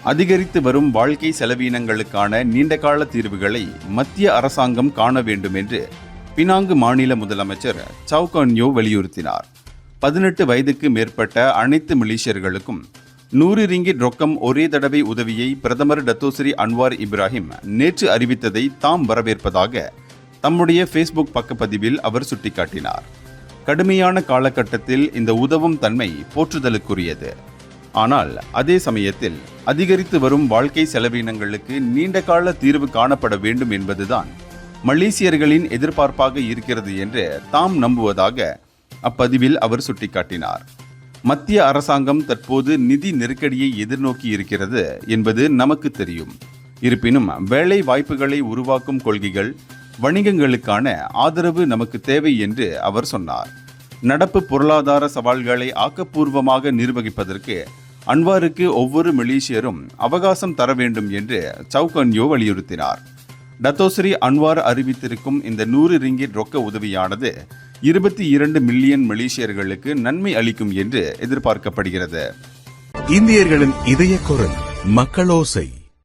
அதிகரித்து வரும் வாழ்க்கை செலவீனங்களுக்கான நீண்டகால தீர்வுகளை மத்திய அரசாங்கம் காண வேண்டும் என்று பினாங்கு மாநில முதலமைச்சர் சவ் கொன்யோ வலியுறுத்தினார். 18 வயதுக்கு மேற்பட்ட அனைத்து மலேசியர்களுக்கும் 100 ரிங்கிட் ரொக்கம் ஒரே தடவை உதவியை பிரதமர் டத்தோஸ்ரீ அன்வார் இப்ராஹிம் நேற்று அறிவித்ததை தாம் வரவேற்பதாக தம்முடைய ஃபேஸ்புக் பக்கப்பதிவில் அவர் சுட்டிக்காட்டினார். கடுமையான காலகட்டத்தில் இந்த உதவும் தன்மை போற்றுதலுக்குரியது. ஆனால் அதே சமயத்தில் அதிகரித்து வரும் வாழ்க்கை செலவினங்களுக்கு நீண்டகால தீர்வு காணப்பட வேண்டும் என்பதுதான் மலேசியர்களின் எதிர்பார்ப்பாக இருக்கிறது என்று தாம் நம்புவதாக அப்பதிவில் அவர் சுட்டிக்காட்டினார். மத்திய அரசாங்கம் தற்போது நிதி நெருக்கடியை எதிர்நோக்கி இருக்கிறது என்பது நமக்கு தெரியும். இருப்பினும் வேலை வாய்ப்புகளை உருவாக்கும் கொள்கைகள், வணிகங்களுக்கான ஆதரவு நமக்கு தேவை என்று அவர் சொன்னார். நடப்பு பொருளாதார சவால்களை ஆக்கப்பூர்வமாக நிர்வகிப்பதற்கு அன்வாருக்கு ஒவ்வொரு மலேசியரும் அவகாசம் தர வேண்டும் என்று சவ் கொன்யோ வலியுறுத்தினார். டத்தோஸ்ரீ அன்வார் அறிவித்திருக்கும் இந்த 100 ரிங்கிட் ரொக்க உதவியானது 22 மில்லியன் மலேசியர்களுக்கு நன்மை அளிக்கும் என்று எதிர்பார்க்கப்படுகிறது. இந்தியர்களின் இதய குரல் மக்களோசை.